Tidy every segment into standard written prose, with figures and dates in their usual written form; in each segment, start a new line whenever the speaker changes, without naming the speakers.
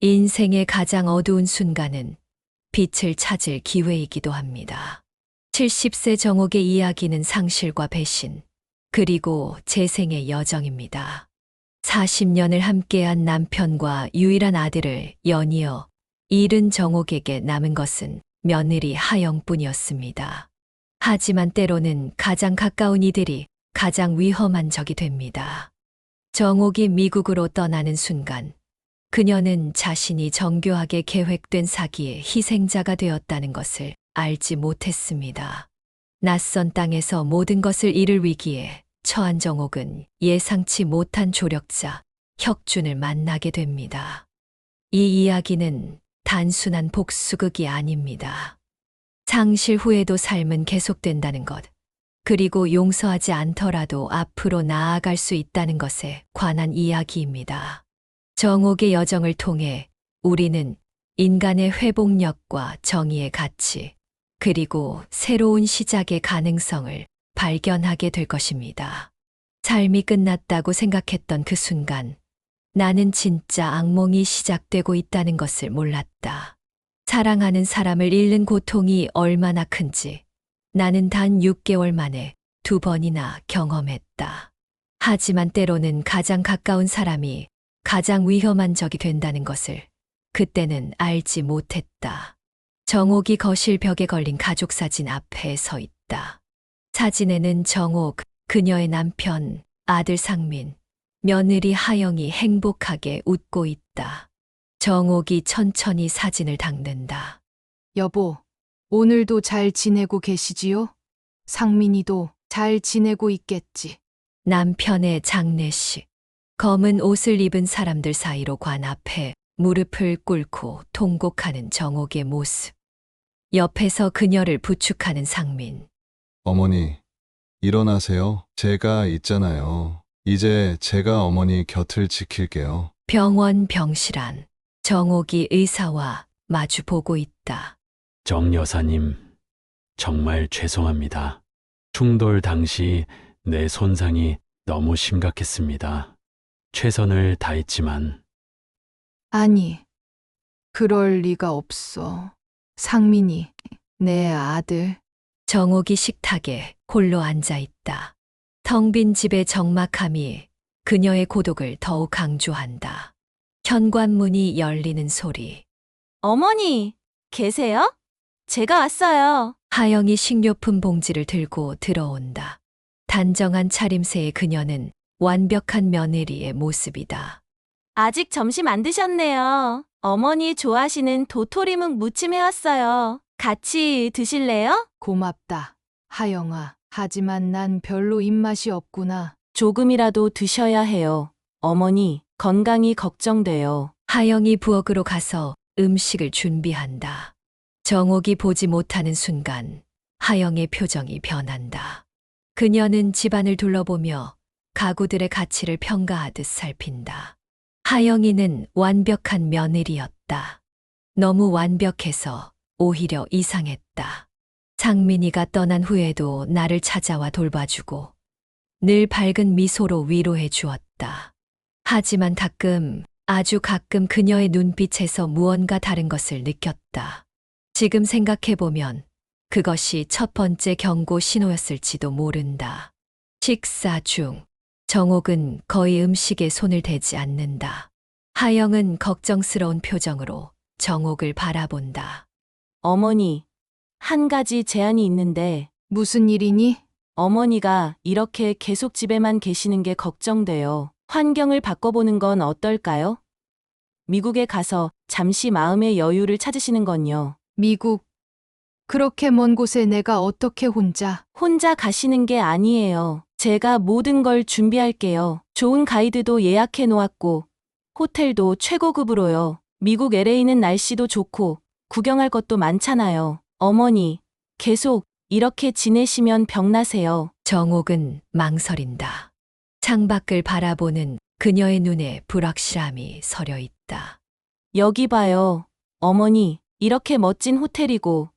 인생의 가장 어두운 순간은 빛을 찾을 기회이기도 합니다. 70세 정옥의 이야기는 상실과 배신, 그리고 재생의 여정입니다. 40년을 함께한 남편과 유일한 아들을 연이어 잃은 정옥에게 남은 것은 며느리 하영뿐이었습니다. 하지만 때로는 가장 가까운 이들이 가장 위험한 적이 됩니다. 정옥이 미국으로 떠나는 순간, 그녀는 자신이 정교하게 계획된 사기의 희생자가 되었다는 것을 알지 못했습니다. 낯선 땅에서 모든 것을 잃을 위기에 처한 정옥은 예상치 못한 조력자 혁준을 만나게 됩니다. 이 이야기는 단순한 복수극이 아닙니다. 상실 후에도 삶은 계속된다는 것, 그리고 용서하지 않더라도 앞으로 나아갈 수 있다는 것에 관한 이야기입니다. 정옥의 여정을 통해 우리는 인간의 회복력과 정의의 가치, 그리고 새로운 시작의 가능성을 발견하게 될 것입니다. 삶이 끝났다고 생각했던 그 순간, 나는 진짜 악몽이 시작되고 있다는 것을 몰랐다. 사랑하는 사람을 잃는 고통이 얼마나 큰지 나는 단 6개월 만에 2번이나 경험했다. 하지만 때로는 가장 가까운 사람이 가장 위험한 적이 된다는 것을 그때는 알지 못했다. 정옥이 거실 벽에 걸린 가족 사진 앞에 서 있다. 사진에는 정옥, 그녀의 남편, 아들 상민, 며느리 하영이 행복하게 웃고 있다. 정옥이 천천히 사진을 닦는다.
여보, 오늘도 잘 지내고 계시지요? 상민이도 잘 지내고 있겠지.
남편의 장례식. 검은 옷을 입은 사람들 사이로 관 앞에 무릎을 꿇고 통곡하는 정옥의 모습. 옆에서 그녀를 부축하는 상민.
어머니, 일어나세요. 제가 있잖아요. 이제 제가 어머니 곁을 지킬게요.
병원 병실 안. 정옥이 의사와 마주 보고 있다.
정 여사님, 정말 죄송합니다. 충돌 당시 내 손상이 너무 심각했습니다. 최선을 다했지만
아니, 그럴 리가 없어. 상민이, 내 아들.
정옥이 식탁에 홀로 앉아 있다. 텅 빈 집의 적막함이 그녀의 고독을 더욱 강조한다. 현관문이 열리는 소리.
어머니, 계세요? 제가 왔어요.
하영이 식료품 봉지를 들고 들어온다. 단정한 차림새의 그녀는 완벽한 며느리의 모습이다.
아직 점심 안 드셨네요. 어머니 좋아하시는 도토리묵 무침 해왔어요. 같이 드실래요?
고맙다, 하영아. 하지만 난 별로 입맛이 없구나.
조금이라도 드셔야 해요. 어머니, 건강이 걱정돼요.
하영이 부엌으로 가서 음식을 준비한다. 정옥이 보지 못하는 순간 하영의 표정이 변한다. 그녀는 집안을 둘러보며 가구들의 가치를 평가하듯 살핀다. 하영이는 완벽한 며느리였다. 너무 완벽해서 오히려 이상했다. 상민이가 떠난 후에도 나를 찾아와 돌봐주고 늘 밝은 미소로 위로해 주었다. 하지만 가끔, 아주 가끔 그녀의 눈빛에서 무언가 다른 것을 느꼈다. 지금 생각해보면 그것이 첫 번째 경고 신호였을지도 모른다. 식사 중, 정옥은 거의 음식에 손을 대지 않는다. 하영은 걱정스러운 표정으로 정옥을 바라본다.
어머니, 한 가지 제안이 있는데
무슨 일이니?
어머니가 이렇게 계속 집에만 계시는 게 걱정돼요. 환경을 바꿔보는 건 어떨까요? 미국에 가서 잠시 마음의 여유를 찾으시는 건요.
미국. 그렇게 먼 곳에 내가 어떻게 혼자.
혼자 가시는 게 아니에요. 제가 모든 걸 준비할게요. 좋은 가이드도 예약해 놓았고, 호텔도 최고급으로요. 미국 LA는 날씨도 좋고, 구경할 것도 많잖아요. 어머니, 계속 이렇게 지내시면 병나세요.
정옥은 망설인다. 창밖을 바라보는 그녀의 눈에 불확실함이 서려 있다.
여기 봐요. 어머니, 이렇게 멋진 호텔이고,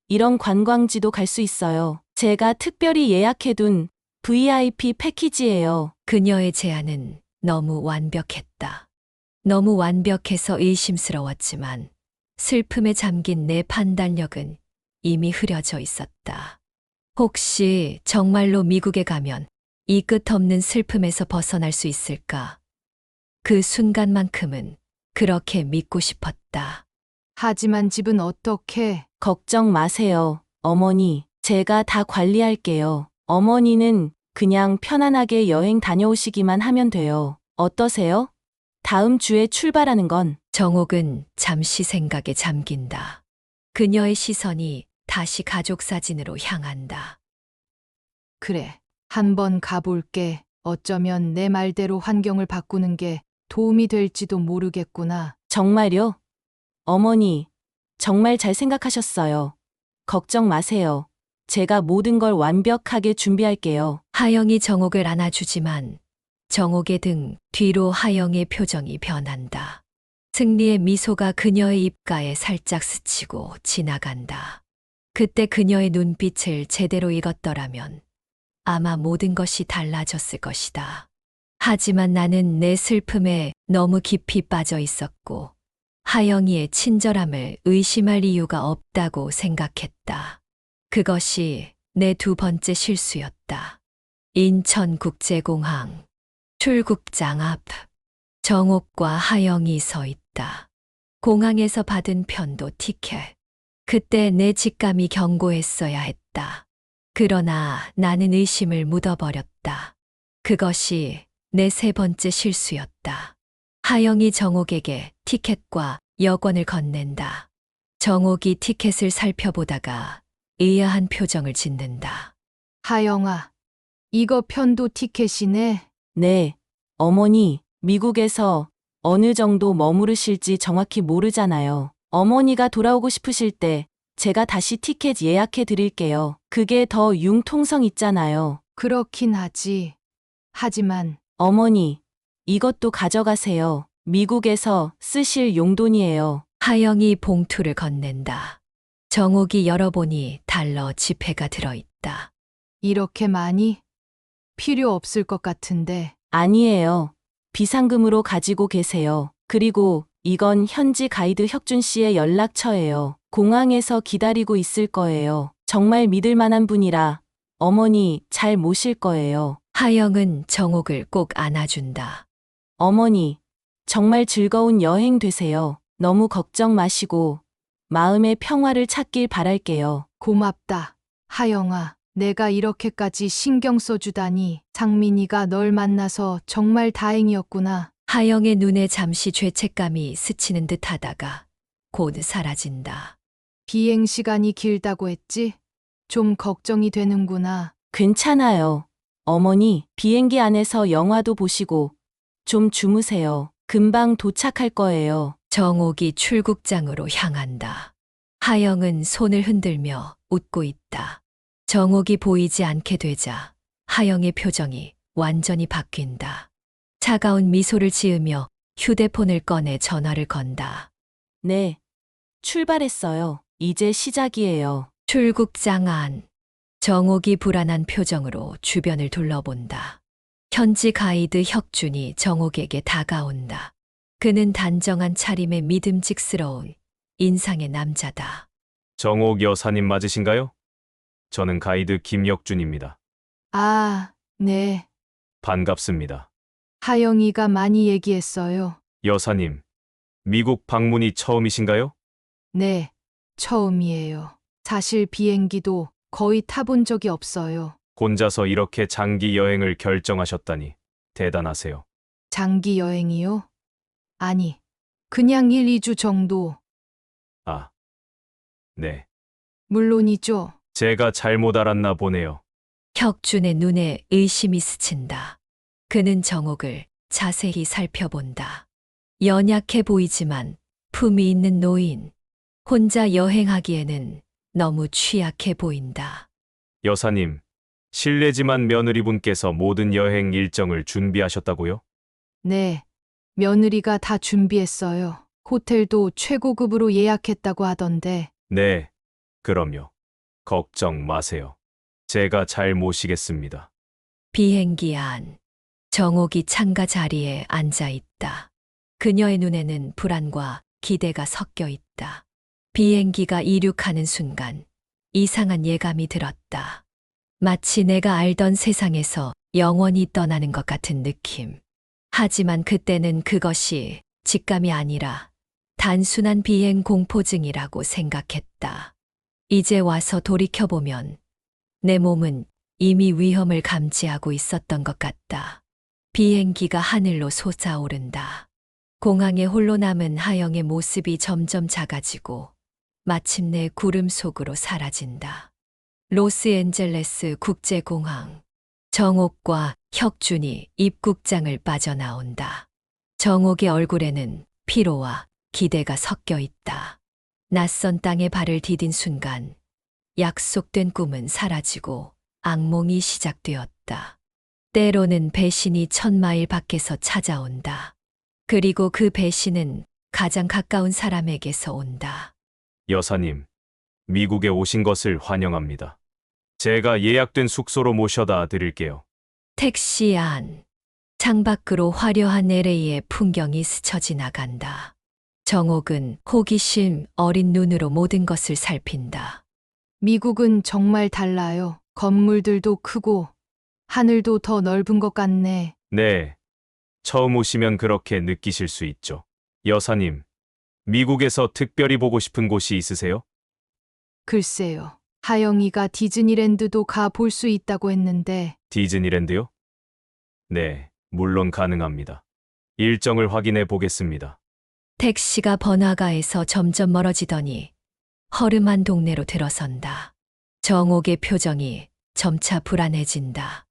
이런 관광지도 갈 수 있어요. 제가 특별히 예약해둔 VIP 패키지예요.
그녀의 제안은 너무 완벽했다. 너무 완벽해서 의심스러웠지만 슬픔에 잠긴 내 판단력은 이미 흐려져 있었다. 혹시 정말로 미국에 가면 이 끝없는 슬픔에서 벗어날 수 있을까? 그 순간만큼은 그렇게 믿고 싶었다.
하지만 집은 어떻게?
걱정 마세요, 어머니. 제가 다 관리할게요. 어머니는 그냥 편안하게 여행 다녀오시기만 하면 돼요. 어떠세요? 다음 주에 출발하는 건
정옥은 잠시 생각에 잠긴다. 그녀의 시선이 다시 가족 사진으로 향한다.
그래. 한번 가볼게. 어쩌면 내 말대로 환경을 바꾸는 게 도움이 될지도 모르겠구나.
정말요? 어머니, 정말 잘 생각하셨어요. 걱정 마세요. 제가 모든 걸 완벽하게 준비할게요.
하영이 정옥을 안아주지만 정옥의 등 뒤로 하영의 표정이 변한다. 승리의 미소가 그녀의 입가에 살짝 스치고 지나간다. 그때 그녀의 눈빛을 제대로 읽었더라면 아마 모든 것이 달라졌을 것이다. 하지만 나는 내 슬픔에 너무 깊이 빠져 있었고 하영이의 친절함을 의심할 이유가 없다고 생각했다. 그것이 내 두 번째 실수였다. 인천국제공항 출국장 앞 정옥과 하영이 서 있다. 공항에서 받은 편도 티켓. 그때 내 직감이 경고했어야 했다. 그러나 나는 의심을 묻어버렸다. 그것이 내 세 번째 실수였다. 하영이 정옥에게 티켓과 여권을 건넨다. 정옥이 티켓을 살펴보다가 의아한 표정을 짓는다.
하영아, 이거 편도 티켓이네.
네, 어머니, 미국에서 어느 정도 머무르실지 정확히 모르잖아요. 어머니가 돌아오고 싶으실 때 제가 다시 티켓 예약해 드릴게요. 그게 더 융통성 있잖아요.
그렇긴 하지. 하지만
어머니, 이것도 가져가세요. 미국에서 쓰실 용돈이에요.
하영이 봉투를 건넨다. 정옥이 열어보니 달러 지폐가 들어있다.
이렇게 많이? 필요 없을 것 같은데.
아니에요. 비상금으로 가지고 계세요. 그리고 이건 현지 가이드 혁준 씨의 연락처예요. 공항에서 기다리고 있을 거예요. 정말 믿을 만한 분이라 어머니 잘 모실 거예요.
하영은 정옥을 꼭 안아준다.
어머니, 정말 즐거운 여행 되세요. 너무 걱정 마시고 마음의 평화를 찾길 바랄게요.
고맙다. 하영아, 내가 이렇게까지 신경 써주다니. 상민이가 널 만나서 정말 다행이었구나.
하영의 눈에 잠시 죄책감이 스치는 듯 하다가 곧 사라진다.
비행 시간이 길다고 했지? 좀 걱정이 되는구나.
괜찮아요. 어머니, 비행기 안에서 영화도 보시고 좀 주무세요. 금방 도착할 거예요.
정옥이 출국장으로 향한다. 하영은 손을 흔들며 웃고 있다. 정옥이 보이지 않게 되자 하영의 표정이 완전히 바뀐다. 차가운 미소를 지으며 휴대폰을 꺼내 전화를 건다.
네, 출발했어요. 이제 시작이에요.
출국장 안. 정옥이 불안한 표정으로 주변을 둘러본다. 현지 가이드 혁준이 정옥에게 다가온다. 그는 단정한 차림의 믿음직스러운 인상의 남자다.
정옥 여사님 맞으신가요? 저는 가이드 김혁준입니다.
아, 네.
반갑습니다.
하영이가 많이 얘기했어요.
여사님, 미국 방문이 처음이신가요?
네, 처음이에요. 사실 비행기도 거의 타본 적이 없어요.
혼자서 이렇게 장기 여행을 결정하셨다니 대단하세요.
장기 여행이요? 아니, 그냥 1, 2주 정도.
아, 네.
물론이죠.
제가 잘못 알았나 보네요.
혁준의 눈에 의심이 스친다. 그는 정옥을 자세히 살펴본다. 연약해 보이지만 품이 있는 노인. 혼자 여행하기에는 너무 취약해 보인다.
여사님, 실례지만 며느리분께서 모든 여행 일정을 준비하셨다고요?
네, 며느리가 다 준비했어요. 호텔도 최고급으로 예약했다고 하던데.
네, 그럼요. 걱정 마세요. 제가 잘 모시겠습니다.
비행기 안. 정옥이 창가 자리에 앉아 있다. 그녀의 눈에는 불안과 기대가 섞여 있다. 비행기가 이륙하는 순간 이상한 예감이 들었다. 마치 내가 알던 세상에서 영원히 떠나는 것 같은 느낌. 하지만 그때는 그것이 직감이 아니라 단순한 비행 공포증이라고 생각했다. 이제 와서 돌이켜보면 내 몸은 이미 위험을 감지하고 있었던 것 같다. 비행기가 하늘로 솟아오른다. 공항에 홀로 남은 하영의 모습이 점점 작아지고 마침내 구름 속으로 사라진다. 로스앤젤레스 국제공항. 정옥과 혁준이 입국장을 빠져나온다. 정옥의 얼굴에는 피로와 기대가 섞여 있다. 낯선 땅에 발을 디딘 순간 약속된 꿈은 사라지고 악몽이 시작되었다. 때로는 배신이 1000마일 밖에서 찾아온다. 그리고 그 배신은 가장 가까운 사람에게서 온다.
여사님, 미국에 오신 것을 환영합니다. 제가 예약된 숙소로 모셔다 드릴게요.
택시 안. 창밖으로 화려한 LA의 풍경이 스쳐 지나간다. 정옥은 호기심 어린 눈으로 모든 것을 살핀다.
미국은 정말 달라요. 건물들도 크고 하늘도 더 넓은 것 같네.
네, 처음 오시면 그렇게 느끼실 수 있죠. 여사님, 미국에서 특별히 보고 싶은 곳이 있으세요?
글쎄요. 하영이가 디즈니랜드도 가 볼 수 있다고 했는데
디즈니랜드요? 네, 물론 가능합니다. 일정을 확인해 보겠습니다.
택시가 번화가에서 점점 멀어지더니 허름한 동네로 들어선다. 정옥의 표정이 점차 불안해진다.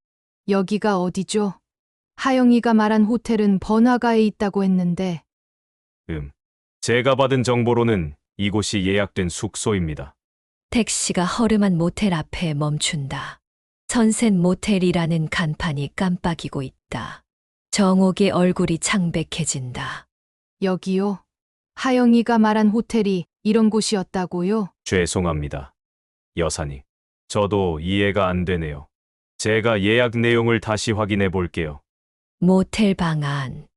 여기가 어디죠? 하영이가 말한 호텔은 번화가에 있다고 했는데
제가 받은 정보로는 이곳이 예약된 숙소입니다.
택시가 허름한 모텔 앞에 멈춘다. 선셋 모텔이라는 간판이 깜빡이고 있다. 정옥의 얼굴이 창백해진다.
여기요? 하영이가 말한 호텔이 이런 곳이었다고요?
죄송합니다. 여사님, 저도 이해가 안 되네요. 제가 예약 내용을 다시 확인해 볼게요.
모텔 방 안.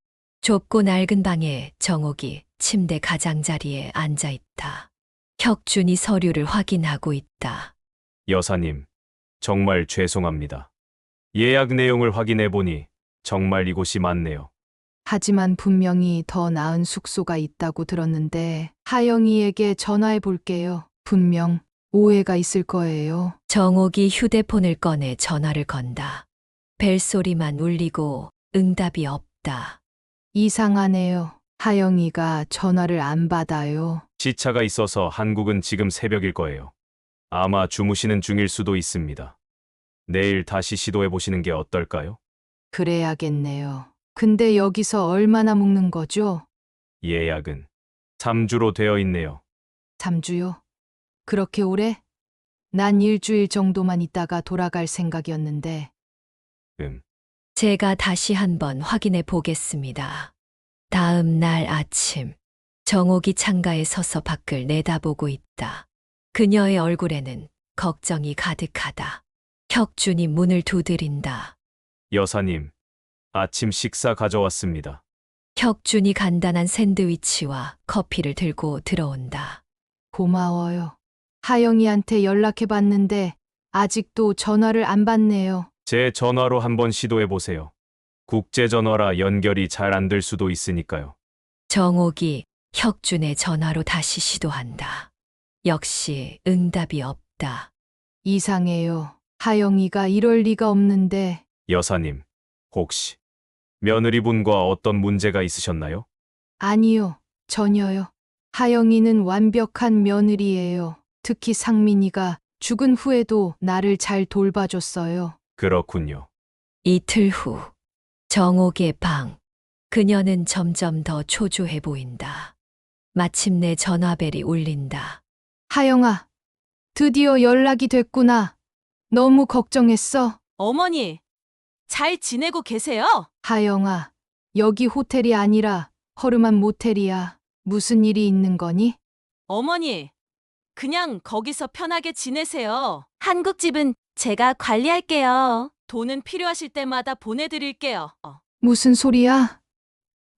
좁고 낡은 방에 정옥이 침대 가장자리에 앉아 있다. 혁준이 서류를 확인하고 있다.
여사님, 정말 죄송합니다. 예약 내용을 확인해 보니 정말 이곳이 맞네요.
하지만 분명히 더 나은 숙소가 있다고 들었는데 하영이에게 전화해 볼게요. 분명 오해가 있을 거예요.
정옥이 휴대폰을 꺼내 전화를 건다. 벨소리만 울리고 응답이 없다.
이상하네요. 하영이가 전화를 안 받아요.
시차가 있어서 한국은 지금 새벽일 거예요. 아마 주무시는 중일 수도 있습니다. 내일 다시 시도해 보시는 게 어떨까요?
그래야겠네요. 근데 여기서 얼마나 묵는 거죠?
예약은 3주로 되어 있네요.
3주요? 그렇게 오래? 난 일주일 정도만 있다가 돌아갈 생각이었는데.
제가 다시 한번 확인해 보겠습니다. 다음 날 아침, 정옥이 창가에 서서 밖을 내다보고 있다. 그녀의 얼굴에는 걱정이 가득하다. 혁준이 문을 두드린다.
여사님, 아침 식사 가져왔습니다.
혁준이 간단한 샌드위치와 커피를 들고 들어온다.
고마워요. 하영이한테 연락해 봤는데 아직도 전화를 안 받네요.
제 전화로 한번 시도해 보세요. 국제 전화라 연결이 잘 안 될 수도 있으니까요.
정옥이 혁준의 전화로 다시 시도한다. 역시 응답이 없다.
이상해요. 하영이가 이럴 리가 없는데.
여사님, 혹시 며느리분과 어떤 문제가 있으셨나요?
아니요, 전혀요. 하영이는 완벽한 며느리예요. 특히 상민이가 죽은 후에도 나를 잘 돌봐줬어요.
그렇군요.
이틀 후, 정옥의 방. 그녀는 점점 더 초조해 보인다. 마침내 전화벨이 울린다.
하영아, 드디어 연락이 됐구나. 너무 걱정했어.
어머니, 잘 지내고 계세요?
하영아, 여기 호텔이 아니라 허름한 모텔이야. 무슨 일이 있는 거니?
어머니, 그냥 거기서 편하게 지내세요. 한국 집은 제가 관리할게요. 돈은 필요하실 때마다 보내드릴게요.
무슨 소리야?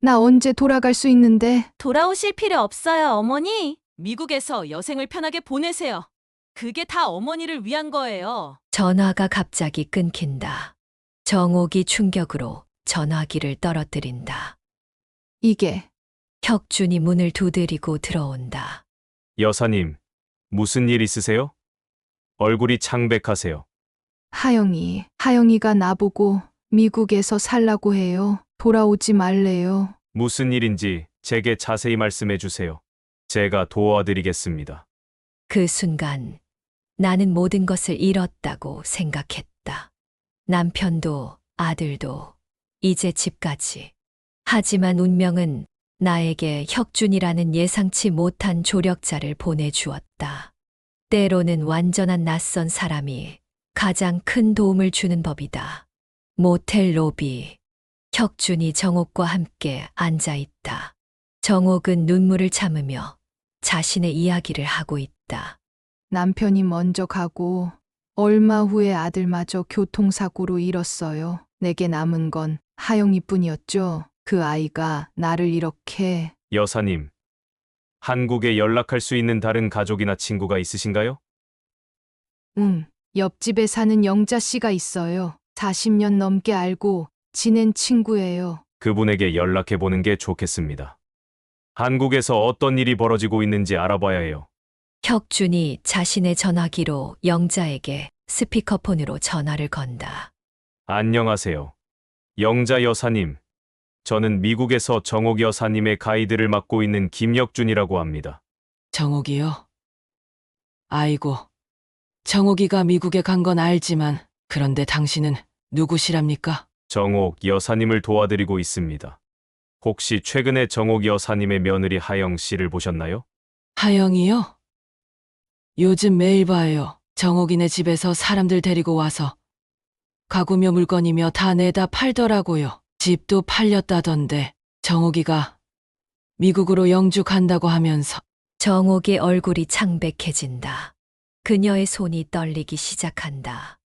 나 언제 돌아갈 수 있는데?
돌아오실 필요 없어요, 어머니. 미국에서 여생을 편하게 보내세요. 그게 다 어머니를 위한 거예요.
전화가 갑자기 끊긴다. 정옥이 충격으로 전화기를 떨어뜨린다.
이게
혁준이 문을 두드리고 들어온다.
여사님, 무슨 일 있으세요? 얼굴이 창백하세요.
하영이가 나보고 미국에서 살라고 해요. 돌아오지 말래요.
무슨 일인지 제게 자세히 말씀해 주세요. 제가 도와드리겠습니다.
그 순간 나는 모든 것을 잃었다고 생각했다. 남편도 아들도 이제 집까지. 하지만 운명은 나에게 혁준이라는 예상치 못한 조력자를 보내주었다. 때로는 완전한 낯선 사람이 가장 큰 도움을 주는 법이다. 모텔 로비. 혁준이 정옥과 함께 앉아 있다. 정옥은 눈물을 참으며 자신의 이야기를 하고 있다.
남편이 먼저 가고 얼마 후에 아들마저 교통사고로 잃었어요. 내게 남은 건 하영이뿐이었죠. 그 아이가 나를 이렇게.
여사님, 한국에 연락할 수 있는 다른 가족이나 친구가 있으신가요?
옆집에 사는 영자 씨가 있어요. 40년 넘게 알고 지낸 친구예요.
그분에게 연락해 보는 게 좋겠습니다. 한국에서 어떤 일이 벌어지고 있는지 알아봐야 해요.
혁준이 자신의 전화기로 영자에게 스피커폰으로 전화를 건다.
안녕하세요. 영자 여사님. 저는 미국에서 정옥 여사님의 가이드를 맡고 있는 김혁준이라고 합니다.
정옥이요? 아이고, 정옥이가 미국에 간 건 알지만 그런데 당신은 누구시랍니까?
정옥 여사님을 도와드리고 있습니다. 혹시 최근에 정옥 여사님의 며느리 하영 씨를 보셨나요?
하영이요? 요즘 매일 봐요. 정옥이네 집에서 사람들 데리고 와서 가구며 물건이며 다 내다 팔더라고요. 집도 팔렸다던데 정옥이가 미국으로 영주 간다고 하면서.
정옥의 얼굴이 창백해진다. 그녀의 손이 떨리기 시작한다.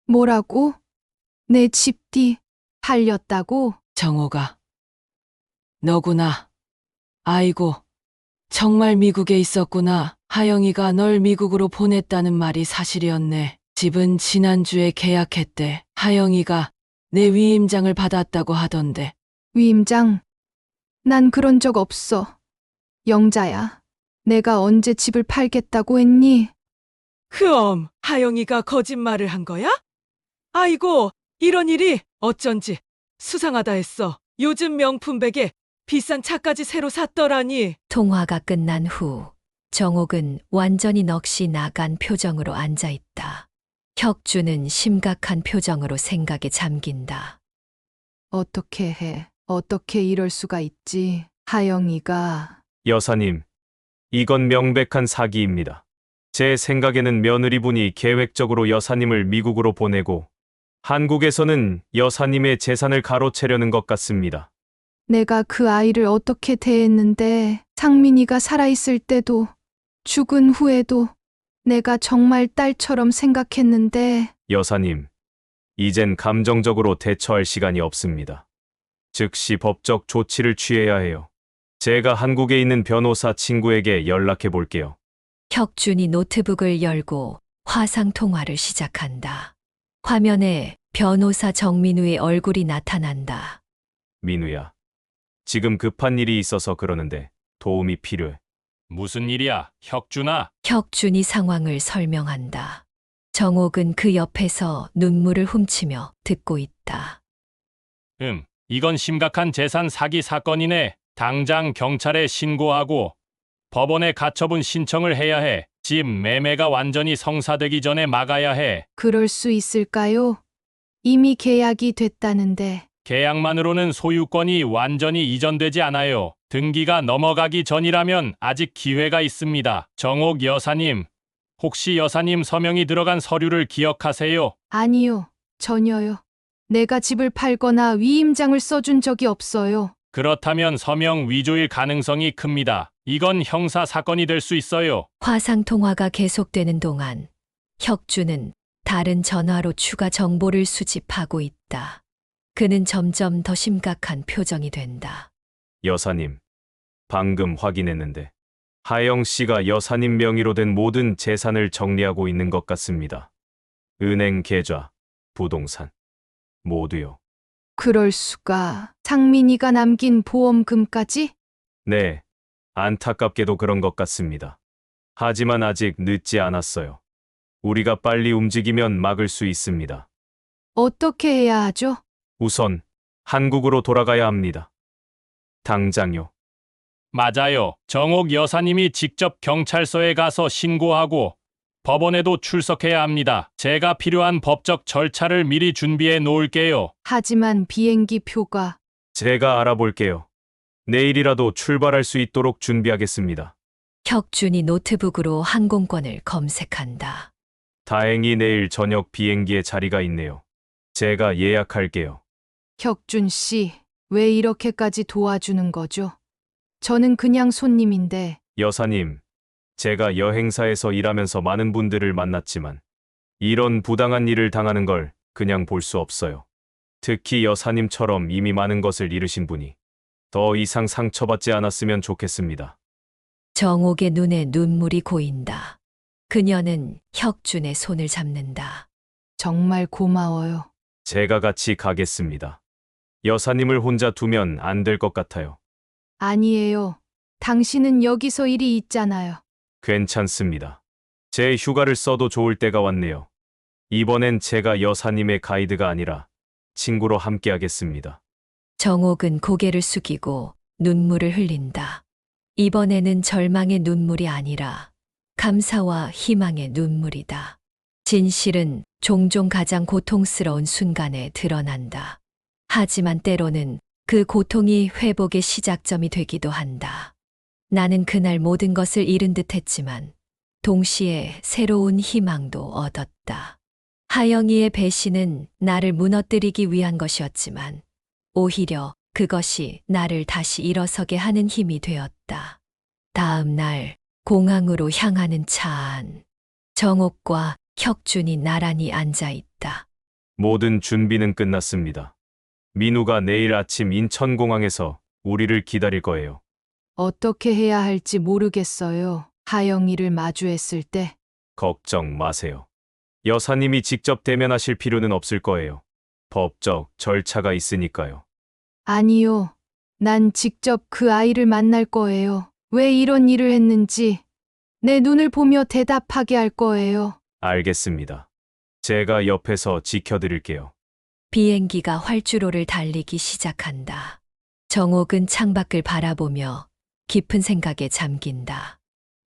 뭐라고? 내 집뒤 팔렸다고?
정옥아, 너구나. 아이고, 정말 미국에 있었구나. 하영이가 널 미국으로 보냈다는 말이 사실이었네. 집은 지난주에 계약했대. 하영이가 내 위임장을 받았다고 하던데.
위임장? 난 그런 적 없어. 영자야, 내가 언제 집을 팔겠다고 했니?
그엄, 하영이가 거짓말을 한 거야? 아이고, 이런 일이 어쩐지 수상하다 했어. 요즘 명품백에 비싼 차까지 새로 샀더라니.
통화가 끝난 후 정옥은 완전히 넋이 나간 표정으로 앉아 있다. 혁준은 심각한 표정으로 생각에 잠긴다.
어떻게 해? 어떻게 이럴 수가 있지? 하영이가.
여사님, 이건 명백한 사기입니다. 제 생각에는 며느리분이 계획적으로 여사님을 미국으로 보내고 한국에서는 여사님의 재산을 가로채려는 것 같습니다.
내가 그 아이를 어떻게 대했는데, 상민이가 살아있을 때도, 죽은 후에도 내가 정말 딸처럼 생각했는데.
여사님, 이젠 감정적으로 대처할 시간이 없습니다. 즉시 법적 조치를 취해야 해요. 제가 한국에 있는 변호사 친구에게 연락해 볼게요.
혁준이 노트북을 열고 화상 통화를 시작한다. 화면에 변호사 정민우의 얼굴이 나타난다.
민우야, 지금 급한 일이 있어서 그러는데 도움이 필요해.
무슨 일이야, 혁준아?
혁준이 상황을 설명한다. 정옥은 그 옆에서 눈물을 훔치며 듣고 있다.
이건 심각한 재산 사기 사건이네. 당장 경찰에 신고하고 법원에 가처분 신청을 해야 해. 집 매매가 완전히 성사되기 전에 막아야 해.
그럴 수 있을까요? 이미 계약이 됐다는데.
계약만으로는 소유권이 완전히 이전되지 않아요. 등기가 넘어가기 전이라면 아직 기회가 있습니다. 정옥 여사님, 혹시 여사님 서명이 들어간 서류를 기억하세요?
아니요, 전혀요. 내가 집을 팔거나 위임장을 써준 적이 없어요.
그렇다면 서명 위조일 가능성이 큽니다. 이건 형사 사건이 될 수 있어요.
화상 통화가 계속되는 동안 혁준은 다른 전화로 추가 정보를 수집하고 있다. 그는 점점 더 심각한 표정이 된다.
여사님, 방금 확인했는데 하영 씨가 여사님 명의로 된 모든 재산을 정리하고 있는 것 같습니다. 은행 계좌, 부동산, 모두요.
그럴 수가. 상민이가 남긴 보험금까지?
네, 안타깝게도 그런 것 같습니다. 하지만 아직 늦지 않았어요. 우리가 빨리 움직이면 막을 수 있습니다.
어떻게 해야 하죠?
우선 한국으로 돌아가야 합니다. 당장요.
맞아요. 정옥 여사님이 직접 경찰서에 가서 신고하고 법원에도 출석해야 합니다. 제가 필요한 법적 절차를 미리 준비해 놓을게요.
하지만 비행기 표가
제가 알아볼게요. 내일이라도 출발할 수 있도록 준비하겠습니다.
혁준이 노트북으로 항공권을 검색한다.
다행히 내일 저녁 비행기에 자리가 있네요. 제가 예약할게요.
혁준 씨, 왜 이렇게까지 도와주는 거죠? 저는 그냥 손님인데
여사님, 제가 여행사에서 일하면서 많은 분들을 만났지만 이런 부당한 일을 당하는 걸 그냥 볼 수 없어요. 특히 여사님처럼 이미 많은 것을 잃으신 분이 더 이상 상처받지 않았으면 좋겠습니다.
정옥의 눈에 눈물이 고인다. 그녀는 혁준의 손을 잡는다.
정말 고마워요.
제가 같이 가겠습니다. 여사님을 혼자 두면 안 될 것 같아요.
아니에요. 당신은 여기서 일이 있잖아요.
괜찮습니다. 제 휴가를 써도 좋을 때가 왔네요. 이번엔 제가 여사님의 가이드가 아니라 친구로 함께하겠습니다.
정옥은 고개를 숙이고 눈물을 흘린다. 이번에는 절망의 눈물이 아니라 감사와 희망의 눈물이다. 진실은 종종 가장 고통스러운 순간에 드러난다. 하지만 때로는 그 고통이 회복의 시작점이 되기도 한다. 나는 그날 모든 것을 잃은 듯 했지만 동시에 새로운 희망도 얻었다. 하영이의 배신은 나를 무너뜨리기 위한 것이었지만 오히려 그것이 나를 다시 일어서게 하는 힘이 되었다. 다음 날 공항으로 향하는 차 안. 정옥과 혁준이 나란히 앉아 있다.
모든 준비는 끝났습니다. 민우가 내일 아침 인천공항에서 우리를 기다릴 거예요.
어떻게 해야 할지 모르겠어요. 하영이를 마주했을 때
걱정 마세요. 여사님이 직접 대면하실 필요는 없을 거예요. 법적 절차가 있으니까요.
아니요. 난 직접 그 아이를 만날 거예요. 왜 이런 일을 했는지 내 눈을 보며 대답하게 할 거예요.
알겠습니다. 제가 옆에서 지켜드릴게요.
비행기가 활주로를 달리기 시작한다. 정옥은 창밖을 바라보며 깊은 생각에 잠긴다.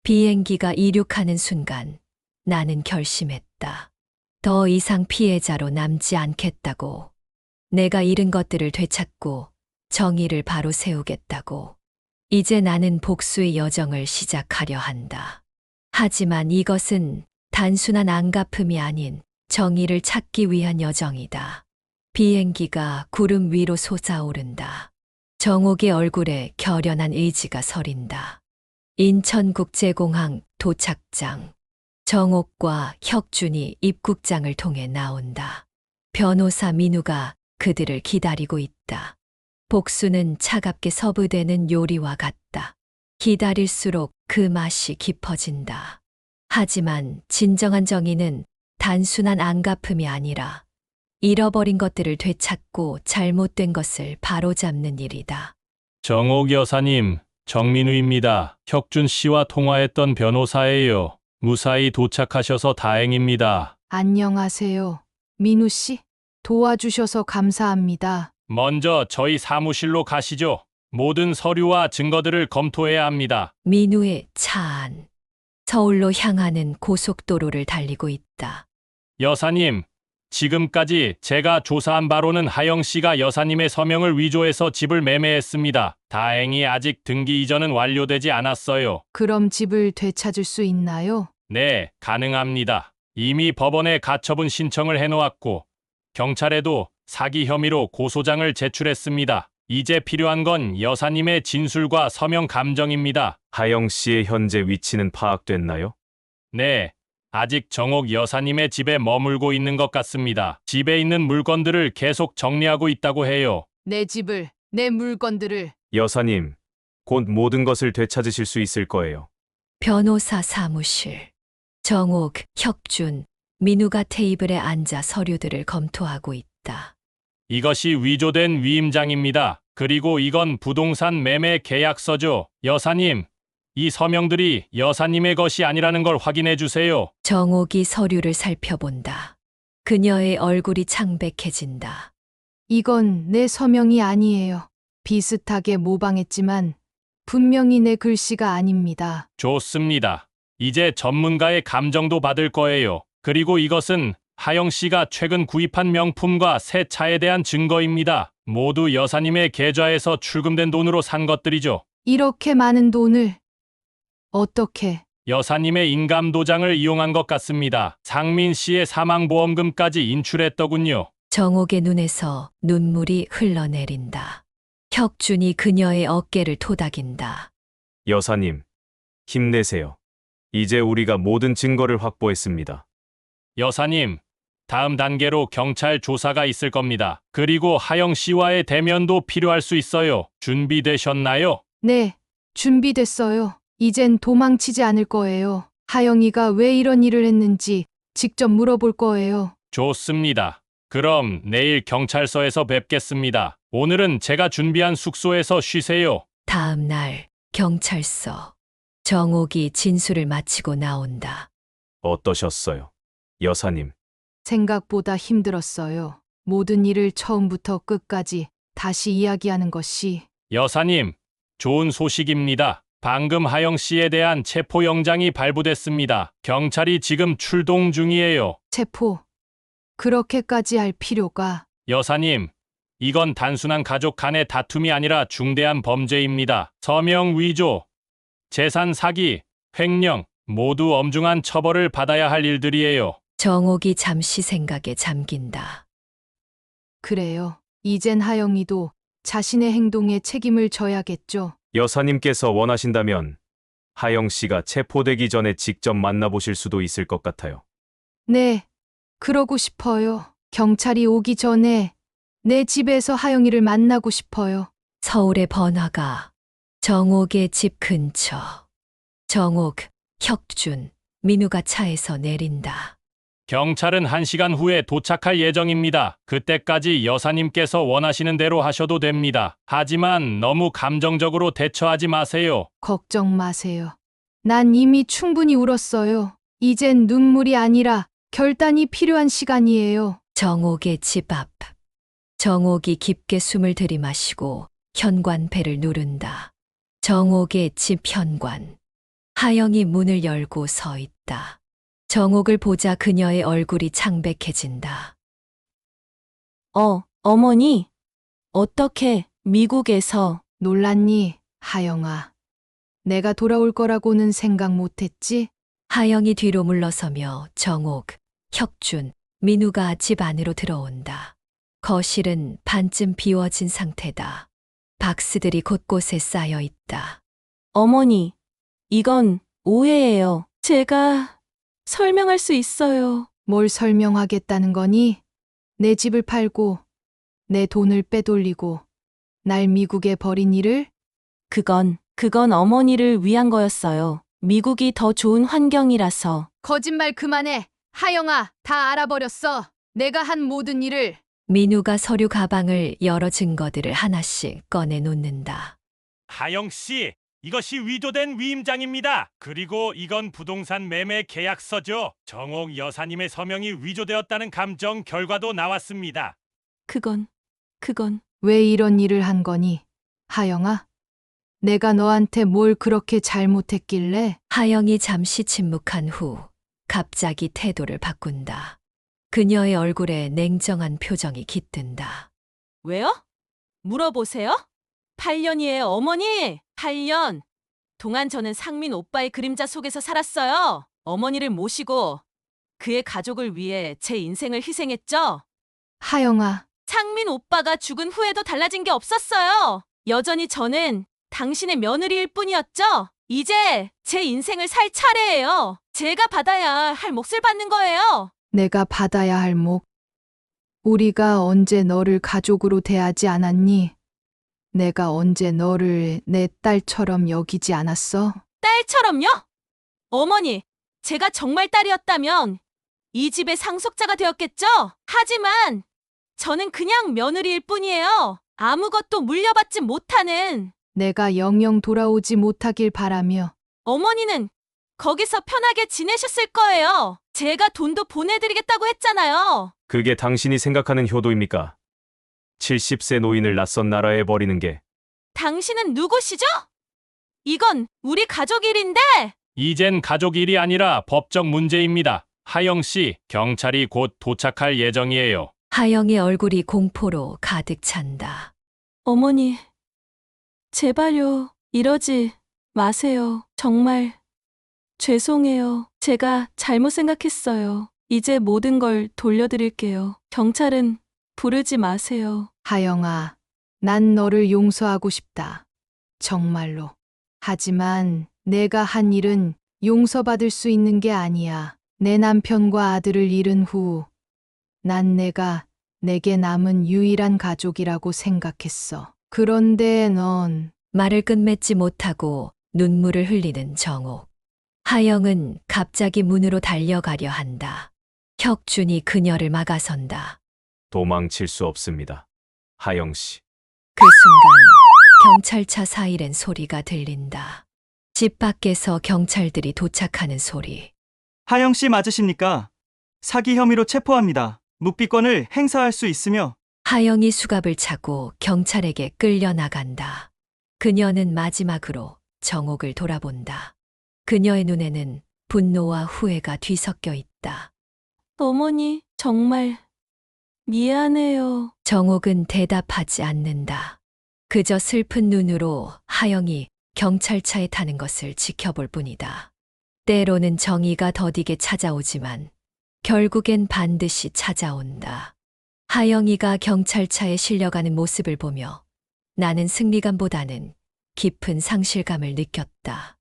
비행기가 이륙하는 순간 나는 결심했다. 더 이상 피해자로 남지 않겠다고. 내가 잃은 것들을 되찾고 정의를 바로 세우겠다고. 이제 나는 복수의 여정을 시작하려 한다. 하지만 이것은 단순한 안갚음이 아닌 정의를 찾기 위한 여정이다. 비행기가 구름 위로 솟아오른다. 정옥의 얼굴에 결연한 의지가 서린다. 인천국제공항 도착장. 정옥과 혁준이 입국장을 통해 나온다. 변호사 민우가 그들을 기다리고 있다. 복수는 차갑게 서부되는 요리와 같다. 기다릴수록 그 맛이 깊어진다. 하지만 진정한 정의는 단순한 안갚음이 아니라 잃어버린 것들을 되찾고 잘못된 것을 바로잡는 일이다.
정옥 여사님, 정민우입니다. 혁준 씨와 통화했던 변호사예요. 무사히 도착하셔서 다행입니다.
안녕하세요. 민우 씨, 도와주셔서 감사합니다.
먼저 저희 사무실로 가시죠. 모든 서류와 증거들을 검토해야 합니다.
민우의 차 안. 서울로 향하는 고속도로를 달리고 있다.
여사님, 지금까지 제가 조사한 바로는 하영 씨가 여사님의 서명을 위조해서 집을 매매했습니다. 다행히 아직 등기 이전은 완료되지 않았어요.
그럼 집을 되찾을 수 있나요?
네, 가능합니다. 이미 법원에 가처분 신청을 해놓았고 경찰에도 사기 혐의로 고소장을 제출했습니다. 이제 필요한 건 여사님의 진술과 서명 감정입니다.
하영 씨의 현재 위치는 파악됐나요?
네, 아직 정옥 여사님의 집에 머물고 있는 것 같습니다. 집에 있는 물건들을 계속 정리하고 있다고 해요.
내 집을 내 물건들을.
여사님, 곧 모든 것을 되찾으실 수 있을 거예요.
변호사 사무실. 정옥, 혁준, 민우가 테이블에 앉아 서류들을 검토하고 있다.
이것이 위조된 위임장입니다. 그리고 이건 부동산 매매 계약서죠. 여사님, 이 서명들이 여사님의 것이 아니라는 걸 확인해 주세요.
정옥이 서류를 살펴본다. 그녀의 얼굴이 창백해진다.
이건 내 서명이 아니에요. 비슷하게 모방했지만 분명히 내 글씨가 아닙니다.
좋습니다. 이제 전문가의 감정도 받을 거예요. 그리고 이것은 하영 씨가 최근 구입한 명품과 새 차에 대한 증거입니다. 모두 여사님의 계좌에서 출금된 돈으로 산 것들이죠.
이렇게 많은 돈을 어떻게?
여사님의 인감도장을 이용한 것 같습니다. 상민 씨의 사망보험금까지 인출했더군요.
정옥의 눈에서 눈물이 흘러내린다. 혁준이 그녀의 어깨를 토닥인다.
여사님, 힘내세요. 이제 우리가 모든 증거를 확보했습니다.
여사님, 다음 단계로 경찰 조사가 있을 겁니다. 그리고 하영 씨와의 대면도 필요할 수 있어요. 준비되셨나요?
네, 준비됐어요. 이젠 도망치지 않을 거예요. 하영이가 왜 이런 일을 했는지 직접 물어볼 거예요.
좋습니다. 그럼 내일 경찰서에서 뵙겠습니다. 오늘은 제가 준비한 숙소에서 쉬세요.
다음 날 경찰서. 정옥이 진술을 마치고 나온다.
어떠셨어요? 여사님,
생각보다 힘들었어요. 모든 일을 처음부터 끝까지 다시 이야기하는 것이.
여사님, 좋은 소식입니다. 방금 하영 씨에 대한 체포영장이 발부됐습니다. 경찰이 지금 출동 중이에요.
체포. 그렇게까지 할 필요가.
여사님, 이건 단순한 가족 간의 다툼이 아니라 중대한 범죄입니다. 서명 위조, 재산 사기, 횡령, 모두 엄중한 처벌을 받아야 할 일들이에요.
정옥이 잠시 생각에 잠긴다.
그래요. 이젠 하영이도 자신의 행동에 책임을 져야겠죠.
여사님께서 원하신다면 하영 씨가 체포되기 전에 직접 만나보실 수도 있을 것 같아요.
네, 그러고 싶어요. 경찰이 오기 전에 내 집에서 하영이를 만나고 싶어요.
서울의 번화가. 정옥의 집 근처. 정옥, 혁준, 민우가 차에서 내린다.
경찰은 1시간 후에 도착할 예정입니다. 그때까지 여사님께서 원하시는 대로 하셔도 됩니다. 하지만 너무 감정적으로 대처하지 마세요.
걱정 마세요. 난 이미 충분히 울었어요. 이젠 눈물이 아니라 결단이 필요한 시간이에요.
정옥의 집 앞. 정옥이 깊게 숨을 들이마시고 현관배를 누른다. 정옥의 집 현관. 하영이 문을 열고 서 있다. 정옥을 보자 그녀의 얼굴이 창백해진다.
어머니, 어떻게 미국에서?
놀랐니, 하영아? 내가 돌아올 거라고는 생각 못했지?
하영이 뒤로 물러서며 정옥, 혁준, 민우가 집 안으로 들어온다. 거실은 반쯤 비워진 상태다. 박스들이 곳곳에 쌓여 있다.
어머니, 이건 오해예요. 제가 설명할 수 있어요.
뭘 설명하겠다는 거니? 내 집을 팔고 내 돈을 빼돌리고 날 미국에 버린 일을?
그건 어머니를 위한 거였어요. 미국이 더 좋은 환경이라서.
거짓말 그만해. 하영아, 다 알아버렸어. 내가 한 모든 일을.
민우가 서류 가방을 여러 증거들을 하나씩 꺼내 놓는다.
하영 씨, 이것이 위조된 위임장입니다. 그리고 이건 부동산 매매 계약서죠. 정옥 여사님의 서명이 위조되었다는 감정 결과도 나왔습니다.
그건
왜 이런 일을 한 거니? 하영아, 내가 너한테 뭘 그렇게 잘못했길래?
하영이 잠시 침묵한 후 갑자기 태도를 바꾼다. 그녀의 얼굴에 냉정한 표정이 깃든다.
왜요? 물어보세요. 8년이에요, 어머니. 8년. 동안 저는 상민 오빠의 그림자 속에서 살았어요. 어머니를 모시고 그의 가족을 위해 제 인생을 희생했죠.
하영아,
상민 오빠가 죽은 후에도 달라진 게 없었어요. 여전히 저는 당신의 며느리일 뿐이었죠. 이제 제 인생을 살 차례예요. 제가 받아야 할 몫을 받는 거예요.
내가 받아야 할 몫. 우리가 언제 너를 가족으로 대하지 않았니? 내가 언제 너를 내 딸처럼 여기지 않았어?
딸처럼요? 어머니, 제가 정말 딸이었다면 이 집의 상속자가 되었겠죠? 하지만 저는 그냥 며느리일 뿐이에요. 아무것도 물려받지 못하는.
내가 영영 돌아오지 못하길 바라며
어머니는 거기서 편하게 지내셨을 거예요. 제가 돈도 보내드리겠다고 했잖아요.
그게 당신이 생각하는 효도입니까? 70세 노인을 낯선 나라에 버리는 게
당신은 누구시죠? 이건 우리 가족 일인데.
이젠 가족 일이 아니라 법적 문제입니다. 하영 씨, 경찰이 곧 도착할 예정이에요.
하영의 얼굴이 공포로 가득 찬다.
어머니, 제발요. 이러지 마세요. 정말 죄송해요. 제가 잘못 생각했어요. 이제 모든 걸 돌려드릴게요. 경찰은 부르지 마세요.
하영아, 난 너를 용서하고 싶다. 정말로. 하지만 내가 한 일은 용서받을 수 있는 게 아니야. 내 남편과 아들을 잃은 후, 난 내게 남은 유일한 가족이라고 생각했어. 그런데 넌
말을 끝맺지 못하고 눈물을 흘리는 정옥. 하영은 갑자기 문으로 달려가려 한다. 혁준이 그녀를 막아선다.
도망칠 수 없습니다. 하영 씨.
그 순간 경찰차 사이렌 소리가 들린다. 집 밖에서 경찰들이 도착하는 소리.
하영 씨 맞으십니까? 사기 혐의로 체포합니다. 묵비권을 행사할 수 있으며
하영이 수갑을 차고 경찰에게 끌려나간다. 그녀는 마지막으로 정옥을 돌아본다. 그녀의 눈에는 분노와 후회가 뒤섞여 있다.
어머니, 정말 미안해요.
정옥은 대답하지 않는다. 그저 슬픈 눈으로 하영이 경찰차에 타는 것을 지켜볼 뿐이다. 때로는 정의가 더디게 찾아오지만 결국엔 반드시 찾아온다. 하영이가 경찰차에 실려가는 모습을 보며 나는 승리감보다는 깊은 상실감을 느꼈다.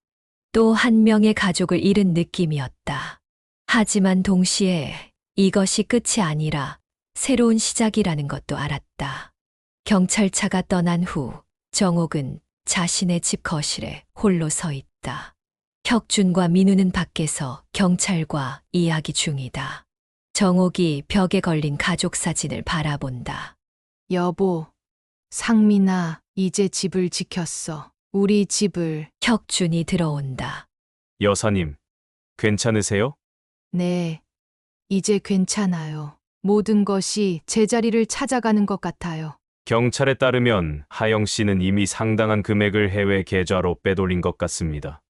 또 한 명의 가족을 잃은 느낌이었다. 하지만 동시에 이것이 끝이 아니라 새로운 시작이라는 것도 알았다. 경찰차가 떠난 후 정옥은 자신의 집 거실에 홀로 서 있다. 혁준과 민우는 밖에서 경찰과 이야기 중이다. 정옥이 벽에 걸린 가족 사진을 바라본다.
여보, 상민아, 이제 집을 지켰어. 우리 집을.
혁준이 들어온다.
여사님, 괜찮으세요?
네, 이제 괜찮아요. 모든 것이 제자리를 찾아가는 것 같아요.
경찰에 따르면 하영 씨는 이미 상당한 금액을 해외 계좌로 빼돌린 것 같습니다.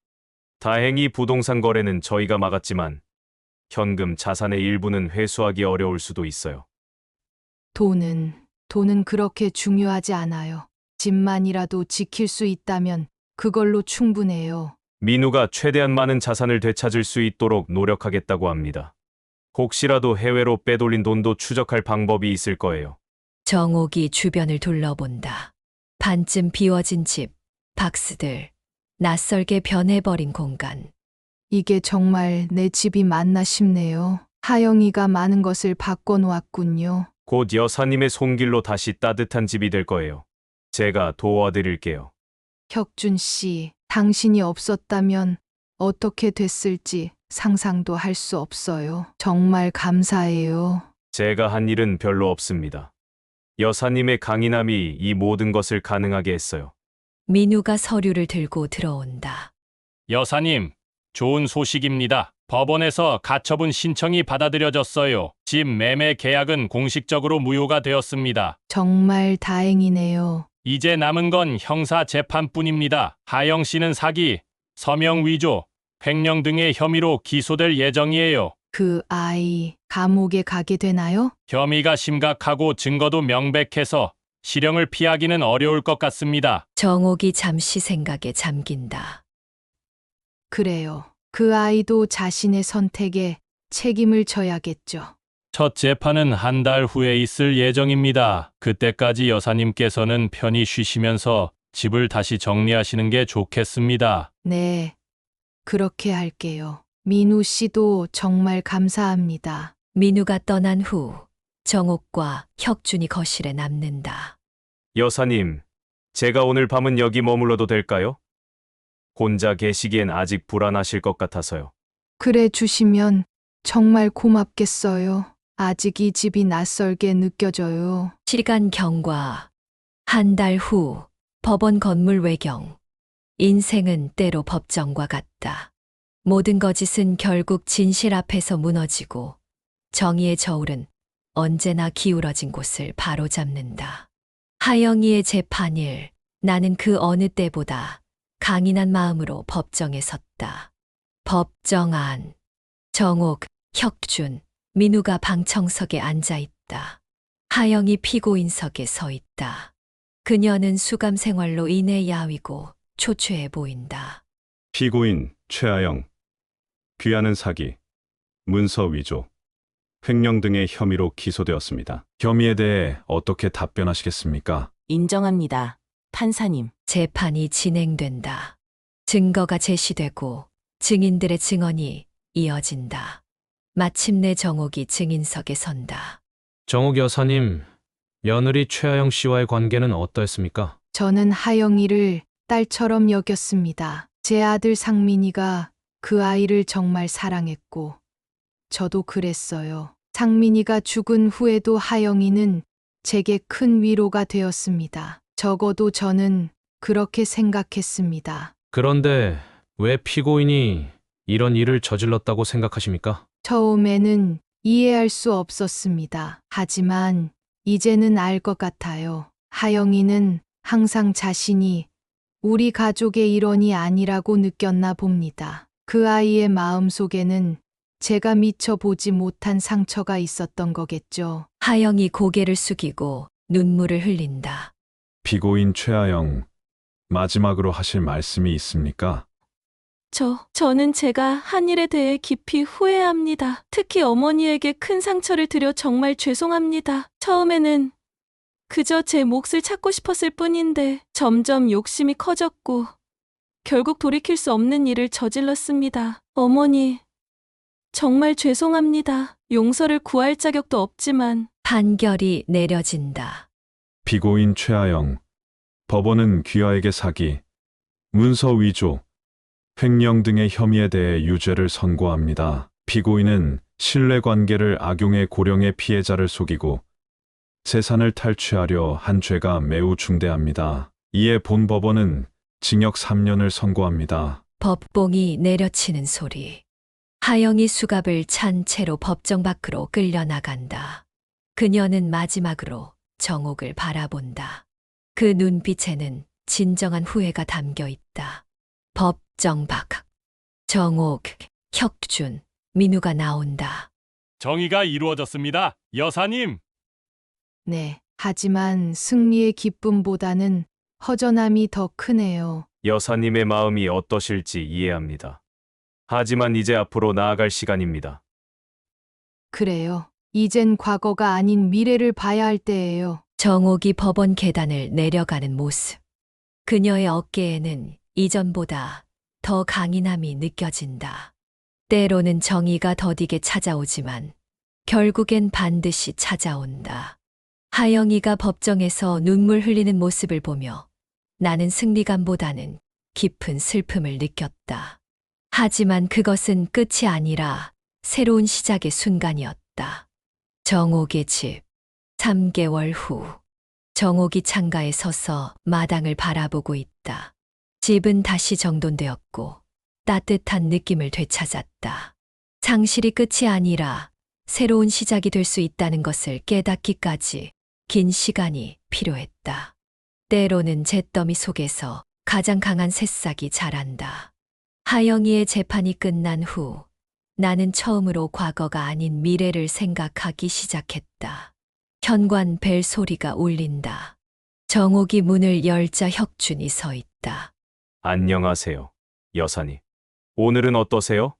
다행히 부동산 거래는 저희가 막았지만 현금 자산의 일부는 회수하기 어려울 수도 있어요.
돈은 그렇게 중요하지 않아요. 집만이라도 지킬 수 있다면 그걸로 충분해요.
민우가 최대한 많은 자산을 되찾을 수 있도록 노력하겠다고 합니다. 혹시라도 해외로 빼돌린 돈도 추적할 방법이 있을 거예요.
정옥이 주변을 둘러본다. 반쯤 비워진 집, 박스들, 낯설게 변해버린 공간.
이게 정말 내 집이 맞나 싶네요. 하영이가 많은 것을 바꿔놓았군요.
곧 여사님의 손길로 다시 따뜻한 집이 될 거예요. 제가 도와드릴게요.
혁준 씨, 당신이 없었다면 어떻게 됐을지 상상도 할 수 없어요. 정말 감사해요.
제가 한 일은 별로 없습니다. 여사님의 강인함이 이 모든 것을 가능하게 했어요.
민우가 서류를 들고 들어온다.
여사님, 좋은 소식입니다. 법원에서 가처분 신청이 받아들여졌어요. 집 매매 계약은 공식적으로 무효가 되었습니다.
정말 다행이네요.
이제 남은 건 형사 재판뿐입니다. 하영 씨는 사기, 서명 위조, 횡령 등의 혐의로 기소될 예정이에요.
그 아이 감옥에 가게 되나요?
혐의가 심각하고 증거도 명백해서 실형을 피하기는 어려울 것 같습니다.
정옥이 잠시 생각에 잠긴다.
그래요. 그 아이도 자신의 선택에 책임을 져야겠죠.
첫 재판은 한 달 후에 있을 예정입니다. 그때까지 여사님께서는 편히 쉬시면서 집을 다시 정리하시는 게 좋겠습니다.
네, 그렇게 할게요. 민우 씨도 정말 감사합니다.
민우가 떠난 후 정옥과 혁준이 거실에 남는다.
여사님, 제가 오늘 밤은 여기 머물러도 될까요? 혼자 계시기엔 아직 불안하실 것 같아서요.
그래 주시면 정말 고맙겠어요. 아직 이 집이 낯설게 느껴져요.
시간 경과. 한 달 후 법원 건물 외경. 인생은 때로 법정과 같다. 모든 거짓은 결국 진실 앞에서 무너지고 정의의 저울은 언제나 기울어진 곳을 바로잡는다. 하영이의 재판일. 나는 그 어느 때보다 강인한 마음으로 법정에 섰다. 법정 안. 정옥, 혁준, 민우가 방청석에 앉아 있다. 하영이 피고인석에 서 있다. 그녀는 수감 생활로 인해 야위고 초췌해 보인다.
피고인 최하영, 귀하는 사기, 문서 위조, 횡령 등의 혐의로 기소되었습니다. 혐의에 대해 어떻게 답변하시겠습니까?
인정합니다. 판사님.
재판이 진행된다. 증거가 제시되고 증인들의 증언이 이어진다. 마침내 정옥이 증인석에 선다.
정옥 여사님, 며느리 최하영 씨와의 관계는 어떠했습니까?
저는 하영이를 딸처럼 여겼습니다. 제 아들 상민이가 그 아이를 정말 사랑했고, 저도 그랬어요. 상민이가 죽은 후에도 하영이는 제게 큰 위로가 되었습니다. 적어도 저는 그렇게 생각했습니다.
그런데 왜 피고인이 이런 일을 저질렀다고 생각하십니까?
처음에는 이해할 수 없었습니다. 하지만 이제는 알 것 같아요. 하영이는 항상 자신이 우리 가족의 일원이 아니라고 느꼈나 봅니다. 그 아이의 마음 속에는 제가 미처 보지 못한 상처가 있었던 거겠죠.
하영이 고개를 숙이고 눈물을 흘린다.
피고인 최하영, 마지막으로 하실 말씀이 있습니까?
저는 제가 한 일에 대해 깊이 후회합니다. 특히 어머니에게 큰 상처를 드려 정말 죄송합니다. 처음에는 그저 제 몫을 찾고 싶었을 뿐인데 점점 욕심이 커졌고 결국 돌이킬 수 없는 일을 저질렀습니다. 어머니, 정말 죄송합니다. 용서를 구할 자격도 없지만
판결이 내려진다.
피고인 최하영, 법원은 귀하에게 사기, 문서 위조, 횡령 등의 혐의에 대해 유죄를 선고합니다. 피고인은 신뢰관계를 악용해 고령의 피해자를 속이고 재산을 탈취하려 한 죄가 매우 중대합니다. 이에 본 법원은 징역 3년을 선고합니다.
법봉이 내려치는 소리. 하영이 수갑을 찬 채로 법정 밖으로 끌려나간다. 그녀는 마지막으로 정옥을 바라본다. 그 눈빛에는 진정한 후회가 담겨 있다. 법정 밖. 정옥, 혁준, 민우가 나온다.
정의가 이루어졌습니다. 여사님.
네. 하지만 승리의 기쁨보다는 허전함이 더 크네요.
여사님의 마음이 어떠실지 이해합니다. 하지만 이제 앞으로 나아갈 시간입니다.
그래요. 이젠 과거가 아닌 미래를 봐야 할 때예요.
정옥이 법원 계단을 내려가는 모습. 그녀의 어깨에는 이전보다 더 강인함이 느껴진다. 때로는 정의가 더디게 찾아오지만 결국엔 반드시 찾아온다. 하영이가 법정에서 눈물 흘리는 모습을 보며 나는 승리감보다는 깊은 슬픔을 느꼈다. 하지만 그것은 끝이 아니라 새로운 시작의 순간이었다. 정옥의 집. 3개월 후. 정옥이 창가에 서서 마당을 바라보고 있다. 집은 다시 정돈되었고 따뜻한 느낌을 되찾았다. 상실이 끝이 아니라 새로운 시작이 될 수 있다는 것을 깨닫기까지 긴 시간이 필요했다. 때로는 잿더미 속에서 가장 강한 새싹이 자란다. 하영이의 재판이 끝난 후 나는 처음으로 과거가 아닌 미래를 생각하기 시작했다. 현관 벨 소리가 울린다. 정옥이 문을 열자 혁준이 서 있다.
안녕하세요, 여사님. 오늘은 어떠세요?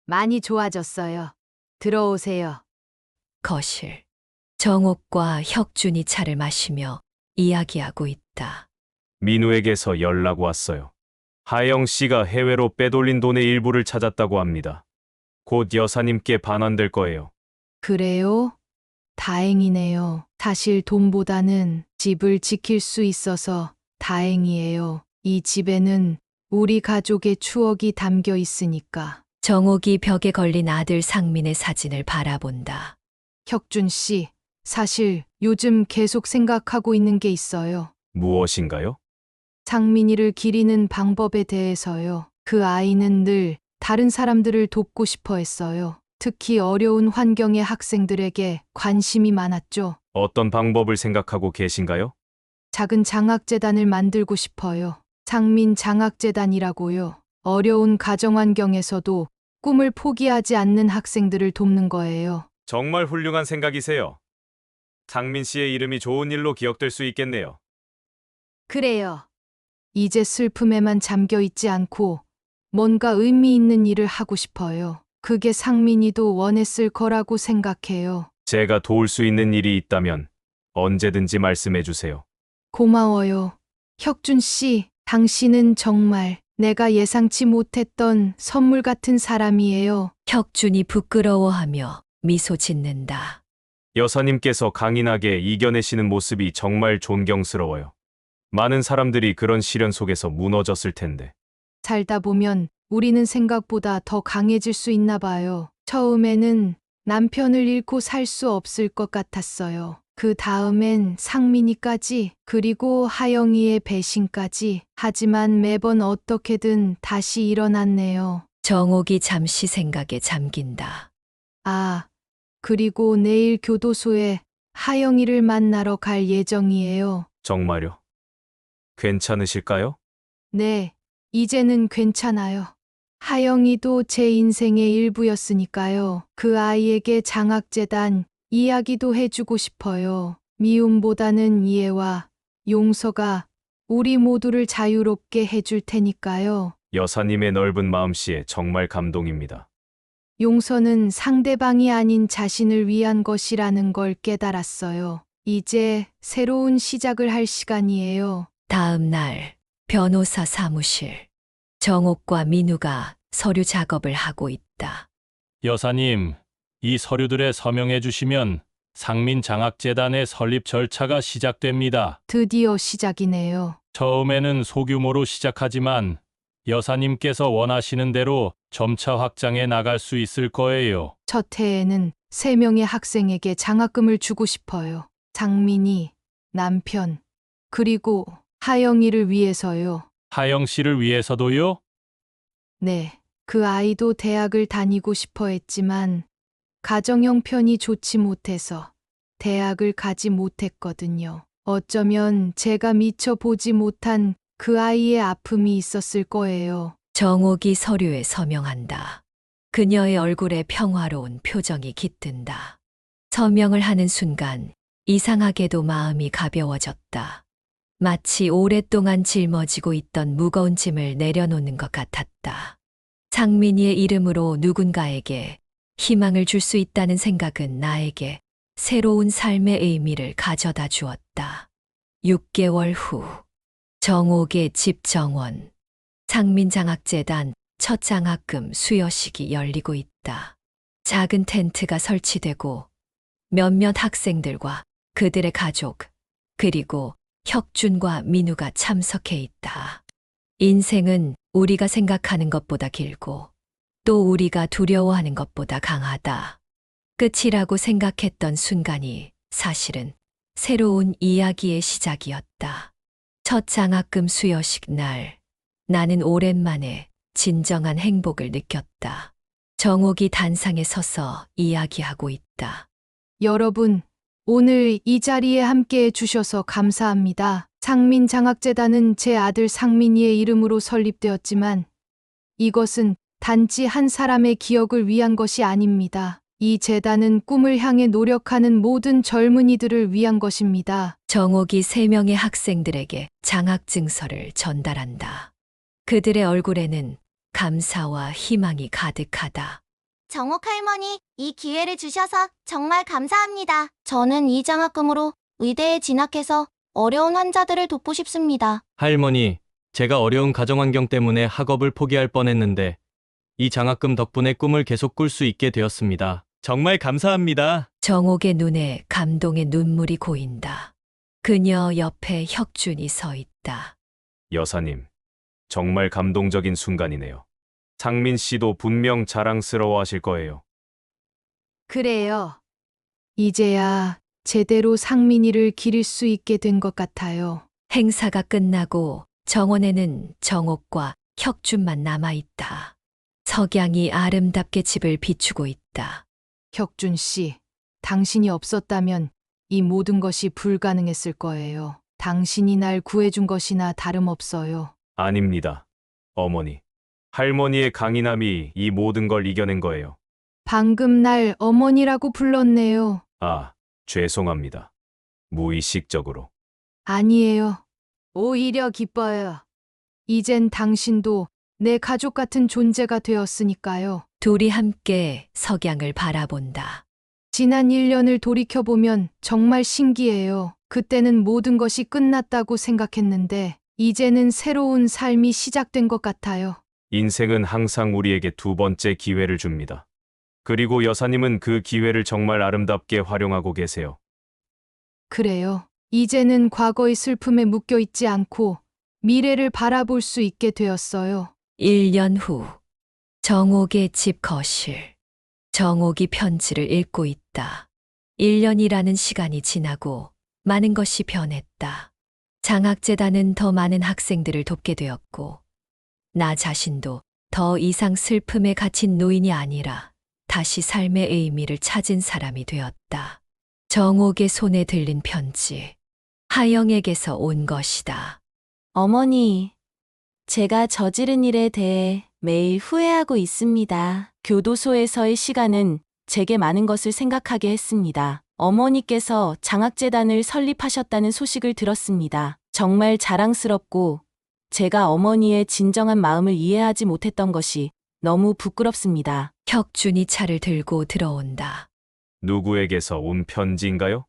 많이 좋아졌어요. 들어오세요.
거실. 정옥과 혁준이 차를 마시며 이야기하고 있다.
민우에게서 연락 왔어요. 하영 씨가 해외로 빼돌린 돈의 일부를 찾았다고 합니다. 곧 여사님께 반환될 거예요.
그래요? 다행이네요. 사실 돈보다는 집을 지킬 수 있어서 다행이에요. 이 집에는 우리 가족의 추억이 담겨 있으니까.
정옥이 벽에 걸린 아들 상민의 사진을 바라본다.
혁준 씨, 사실 요즘 계속 생각하고 있는 게 있어요.
무엇인가요?
상민이를 기리는 방법에 대해서요. 그 아이는 늘 다른 사람들을 돕고 싶어 했어요. 특히 어려운 환경의 학생들에게 관심이 많았죠.
어떤 방법을 생각하고 계신가요?
작은 장학재단을 만들고 싶어요. 상민 장학재단이라고요. 어려운 가정 환경에서도 꿈을 포기하지 않는 학생들을 돕는 거예요.
정말 훌륭한 생각이세요. 상민 씨의 이름이 좋은 일로 기억될 수 있겠네요.
그래요. 이제 슬픔에만 잠겨 있지 않고 뭔가 의미 있는 일을 하고 싶어요. 그게 상민이도 원했을 거라고 생각해요.
제가 도울 수 있는 일이 있다면 언제든지 말씀해 주세요.
고마워요. 혁준 씨, 당신은 정말 내가 예상치 못했던 선물 같은 사람이에요.
혁준이 부끄러워하며 미소 짓는다.
여사님께서 강인하게 이겨내시는 모습이 정말 존경스러워요. 많은 사람들이 그런 시련 속에서 무너졌을 텐데.
살다 보면 우리는 생각보다 더 강해질 수 있나 봐요. 처음에는 남편을 잃고 살 수 없을 것 같았어요. 그 다음엔 상민이까지, 그리고 하영이의 배신까지. 하지만 매번 어떻게든 다시 일어났네요.
정옥이 잠시 생각에 잠긴다.
아, 그리고 내일 교도소에 하영이를 만나러 갈 예정이에요.
정말요? 괜찮으실까요?
네, 이제는 괜찮아요. 하영이도 제 인생의 일부였으니까요. 그 아이에게 장학재단 이야기도 해주고 싶어요. 미움보다는 이해와 용서가 우리 모두를 자유롭게 해줄 테니까요.
여사님의 넓은 마음씨에 정말 감동입니다.
용서는 상대방이 아닌 자신을 위한 것이라는 걸 깨달았어요. 이제 새로운 시작을 할 시간이에요.
다음 날 변호사 사무실. 정옥과 민우가 서류 작업을 하고 있다.
여사님, 이 서류들에 서명해 주시면 상민 장학재단의 설립 절차가 시작됩니다.
드디어 시작이네요.
처음에는 소규모로 시작하지만 여사님께서 원하시는 대로 점차 확장해 나갈 수 있을 거예요.
첫 해에는 3명의 학생에게 장학금을 주고 싶어요. 상민이, 남편, 그리고 하영이를 위해서요.
하영 씨를 위해서도요?
네, 그 아이도 대학을 다니고 싶어 했지만 가정 형편이 좋지 못해서 대학을 가지 못했거든요. 어쩌면 제가 미처 보지 못한 그 아이의 아픔이 있었을 거예요.
정옥이 서류에 서명한다. 그녀의 얼굴에 평화로운 표정이 깃든다. 서명을 하는 순간 이상하게도 마음이 가벼워졌다. 마치 오랫동안 짊어지고 있던 무거운 짐을 내려놓는 것 같았다. 상민이의 이름으로 누군가에게 희망을 줄 수 있다는 생각은 나에게 새로운 삶의 의미를 가져다 주었다. 6개월 후 정옥의 집 정원. 상민장학재단 첫 장학금 수여식이 열리고 있다. 작은 텐트가 설치되고 몇몇 학생들과 그들의 가족, 그리고 혁준과 민우가 참석해 있다. 인생은 우리가 생각하는 것보다 길고 또 우리가 두려워하는 것보다 강하다. 끝이라고 생각했던 순간이 사실은 새로운 이야기의 시작이었다. 첫 장학금 수여식 날, 나는 오랜만에 진정한 행복을 느꼈다. 정옥이 단상에 서서 이야기하고 있다.
여러분, 오늘 이 자리에 함께 해주셔서 감사합니다. 상민장학재단은 제 아들 상민이의 이름으로 설립되었지만 이것은 단지 한 사람의 기억을 위한 것이 아닙니다. 이 재단은 꿈을 향해 노력하는 모든 젊은이들을 위한 것입니다.
정옥이 3명의 학생들에게 장학증서를 전달한다. 그들의 얼굴에는 감사와 희망이 가득하다.
정옥 할머니, 이 기회를 주셔서 정말 감사합니다. 저는 이 장학금으로 의대에 진학해서 어려운 환자들을 돕고 싶습니다.
할머니, 제가 어려운 가정환경 때문에 학업을 포기할 뻔했는데 이 장학금 덕분에 꿈을 계속 꿀 수 있게 되었습니다. 정말 감사합니다.
정옥의 눈에 감동의 눈물이 고인다. 그녀 옆에 혁준이 서 있다.
여사님, 정말 감동적인 순간이네요. 상민 씨도 분명 자랑스러워 하실 거예요.
그래요. 이제야 제대로 상민이를 기릴 수 있게 된 것 같아요.
행사가 끝나고 정원에는 정옥과 혁준만 남아있다. 석양이 아름답게 집을 비추고 있다.
혁준 씨, 당신이 없었다면 이 모든 것이 불가능했을 거예요. 당신이 날 구해준 것이나 다름없어요.
아닙니다. 어머니. 할머니의 강인함이 이 모든 걸 이겨낸 거예요.
방금 날 어머니라고 불렀네요.
아, 죄송합니다. 무의식적으로.
아니에요. 오히려 기뻐요. 이젠 당신도 내 가족 같은 존재가 되었으니까요.
둘이 함께 석양을 바라본다.
지난 1년을 돌이켜보면 정말 신기해요. 그때는 모든 것이 끝났다고 생각했는데, 이제는 새로운 삶이 시작된 것 같아요.
인생은 항상 우리에게 두 번째 기회를 줍니다. 그리고 여사님은 그 기회를 정말 아름답게 활용하고 계세요.
그래요. 이제는 과거의 슬픔에 묶여 있지 않고 미래를 바라볼 수 있게 되었어요.
1년 후, 정옥의 집 거실. 정옥이 편지를 읽고 있다. 1년이라는 시간이 지나고 많은 것이 변했다. 장학재단은 더 많은 학생들을 돕게 되었고, 나 자신도 더 이상 슬픔에 갇힌 노인이 아니라 다시 삶의 의미를 찾은 사람이 되었다. 정옥의 손에 들린 편지. 하영에게서 온 것이다.
어머니, 제가 저지른 일에 대해 매일 후회하고 있습니다. 교도소에서의 시간은 제게 많은 것을 생각하게 했습니다. 어머니께서 장학재단을 설립하셨다는 소식을 들었습니다. 정말 자랑스럽고 제가 어머니의 진정한 마음을 이해하지 못했던 것이 너무 부끄럽습니다.
혁준이 차를 들고 들어온다.
누구에게서 온 편지인가요?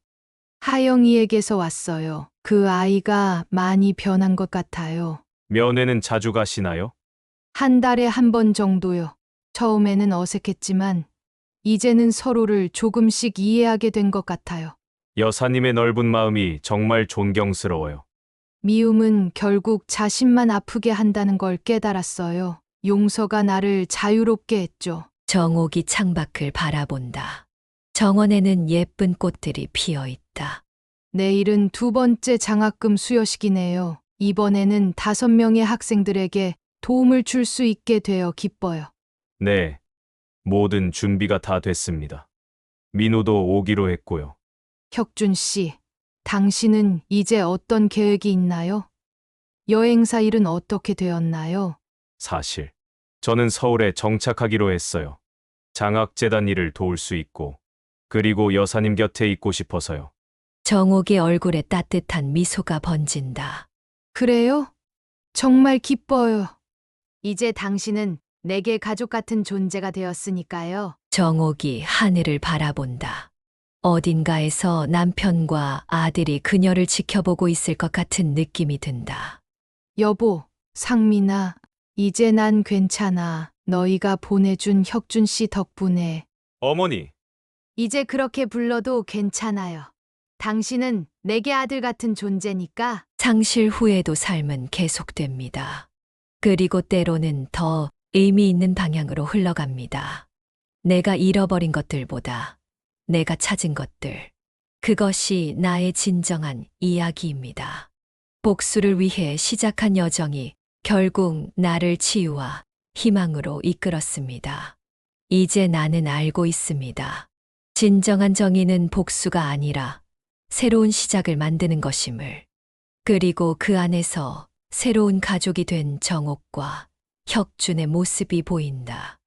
하영이에게서 왔어요. 그 아이가 많이 변한 것 같아요.
면회는 자주 가시나요?
한 달에 한 번 정도요. 처음에는 어색했지만 이제는 서로를 조금씩 이해하게 된 것 같아요.
여사님의 넓은 마음이 정말 존경스러워요.
미움은 결국 자신만 아프게 한다는 걸 깨달았어요. 용서가 나를 자유롭게 했죠.
정옥이 창밖을 바라본다. 정원에는 예쁜 꽃들이 피어 있다.
내일은 두 번째 장학금 수여식이네요. 이번에는 5명의 학생들에게 도움을 줄 수 있게 되어 기뻐요.
네, 모든 준비가 다 됐습니다. 민호도 오기로 했고요.
혁준 씨, 당신은 이제 어떤 계획이 있나요? 여행사 일은 어떻게 되었나요?
사실, 저는 서울에 정착하기로 했어요. 장학재단 일을 도울 수 있고, 그리고 여사님 곁에 있고 싶어서요.
정옥의 얼굴에 따뜻한 미소가 번진다.
그래요? 정말 기뻐요. 이제 당신은 내게 가족 같은 존재가 되었으니까요.
정옥이 하늘을 바라본다. 어딘가에서 남편과 아들이 그녀를 지켜보고 있을 것 같은 느낌이 든다.
여보, 상민아, 이제 난 괜찮아. 너희가 보내준 혁준 씨 덕분에.
어머니,
이제 그렇게 불러도 괜찮아요. 당신은 내게 아들 같은 존재니까.
상실 후에도 삶은 계속됩니다. 그리고 때로는 더 의미 있는 방향으로 흘러갑니다. 내가 잃어버린 것들보다 내가 찾은 것들. 그것이 나의 진정한 이야기입니다. 복수를 위해 시작한 여정이 결국 나를 치유와 희망으로 이끌었습니다. 이제 나는 알고 있습니다. 진정한 정의는 복수가 아니라 새로운 시작을 만드는 것임을. 그리고 그 안에서 새로운 가족이 된 정옥과 혁준의 모습이 보인다.